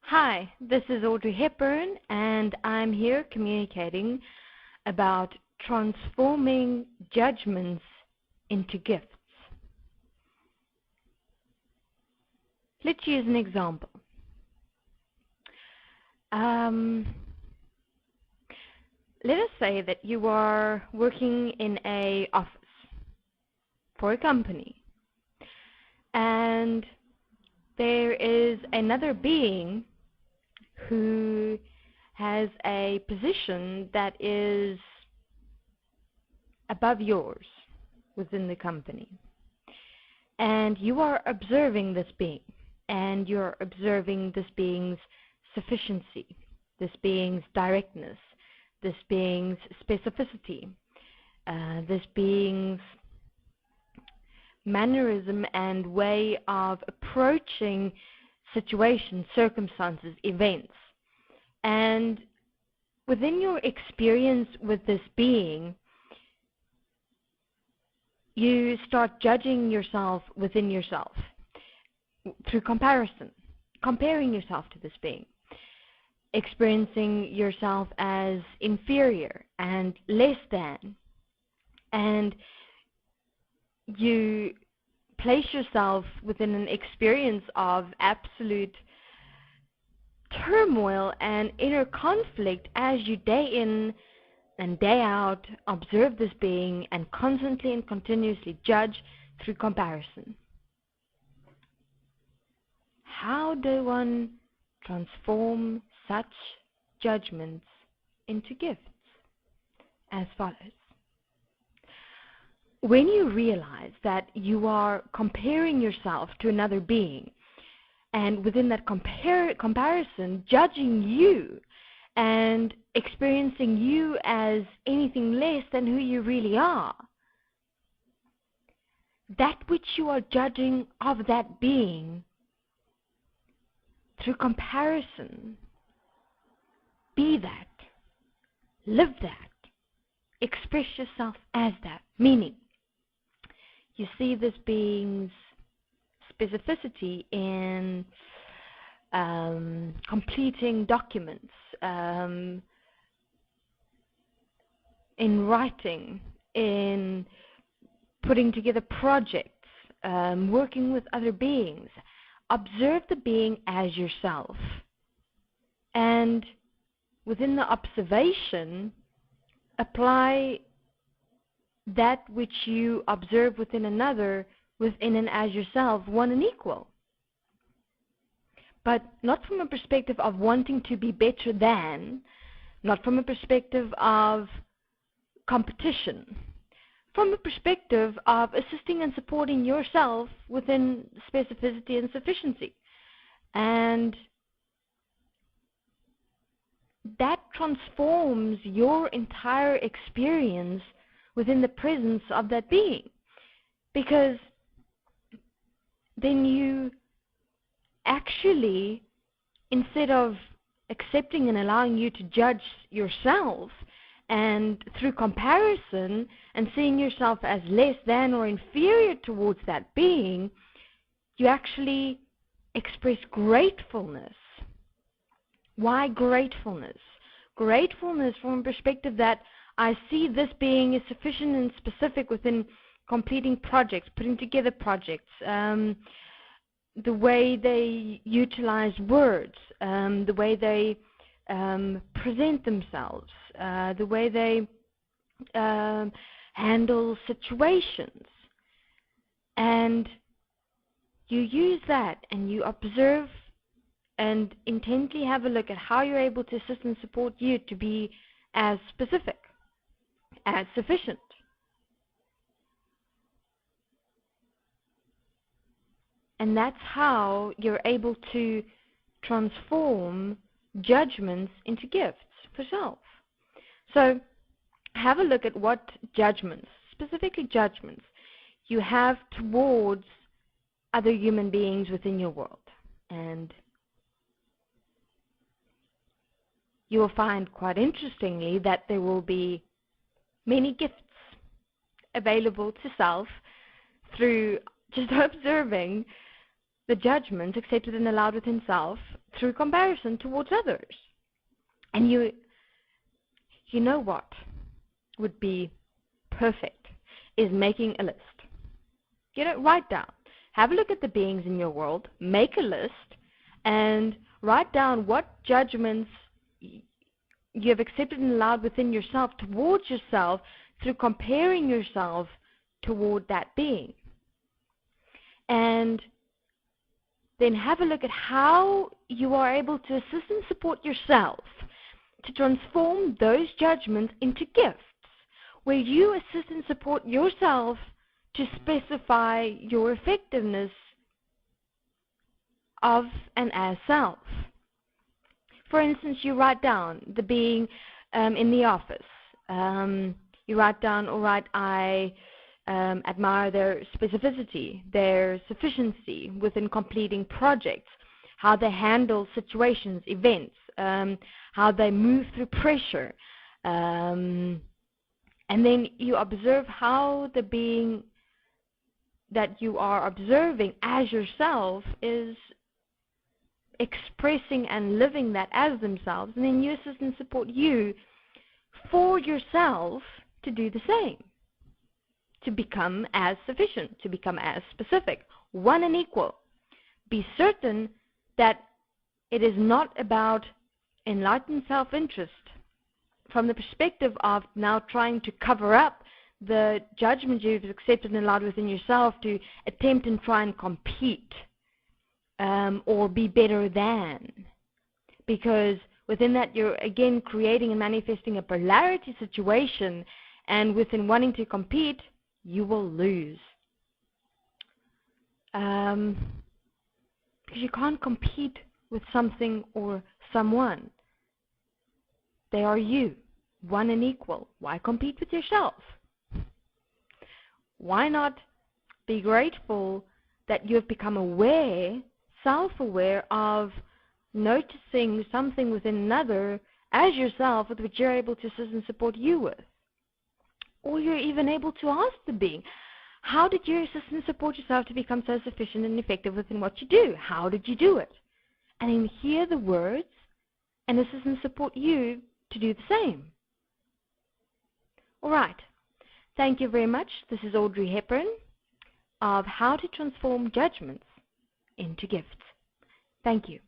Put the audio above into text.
Hi, this is Audrey Hepburn, and I'm here communicating about transforming judgments into gifts. Let's use an example. Let us say that you are working in an office for a company, and there is another being who has a position that is above yours within the company. And you are observing this being, and you're observing this being's sufficiency, this being's directness, this being's specificity, this being's mannerism and way of approaching situations, circumstances, events. And within your experience with this being, you start judging yourself within yourself through comparison, comparing yourself to this being, experiencing yourself as inferior and less than, and you place yourself within an experience of absolute turmoil and inner conflict as you day in and day out observe this being and constantly and continuously judge through comparison. How do one transform such judgments into gifts? As follows. When you realize that you are comparing yourself to another being, and within that comparison, judging you and experiencing you as anything less than who you really are, that which you are judging of that being through comparison, be that, live that, express yourself as that, meaning you see this being's specificity in completing documents, in writing, in putting together projects, working with other beings. Observe the being as yourself. And within the observation, apply that which you observe within another, within and as yourself, one and equal. But not from a perspective of wanting to be better than, not from a perspective of competition, from a perspective of assisting and supporting yourself within specificity and sufficiency. And that transforms your entire experience within the presence of that being, because then you actually, instead of accepting and allowing you to judge yourself and through comparison and seeing yourself as less than or inferior towards that being, you actually express gratefulness. Why gratefulness? Gratefulness from a perspective that I see this being is sufficient and specific within completing projects, putting together projects, the way they utilize words, the way they present themselves, the way they handle situations. And you use that and you observe and intently have a look at how you're able to assist and support you to be as specific, as sufficient. And that's how you're able to transform judgments into gifts for self. So have a look at what judgments, specifically judgments, you have towards other human beings within your world. And you will find, quite interestingly, that there will be many gifts available to self through just observing the judgments accepted and allowed within self through comparison towards others. And you know what would be perfect is making a list. Write down. Have a look at the beings in your world, make a list, and write down what judgments you have accepted and allowed within yourself towards yourself through comparing yourself toward that being. And then have a look at how you are able to assist and support yourself to transform those judgments into gifts, where you assist and support yourself to specify your effectiveness of and as self. For instance, you write down the being in the office. You write down, all right, I admire their specificity, their sufficiency within completing projects, how they handle situations, events, how they move through pressure. And then you observe how the being that you are observing as yourself is expressing and living that as themselves, and then you assist and support you for yourself to do the same, to become as sufficient, to become as specific, one and equal. Be certain that it is not about enlightened self-interest from the perspective of now trying to cover up the judgment you've accepted and allowed within yourself to attempt and try and compete or be better than. Because within that you're again creating and manifesting a polarity situation, and within wanting to compete, you will lose. Because you can't compete with something or someone. They are you, one and equal. Why compete with yourself? Why not be grateful that you have become aware, self-aware of noticing something within another as yourself with which you're able to assist and support you with? Or you're even able to ask the being, how did you assist and support yourself to become so sufficient and effective within what you do? How did you do it? And then hear the words and assist and support you to do the same. All right. Thank you very much. This is Audrey Hepburn of How to Transform Judgments into Gifts. Thank you.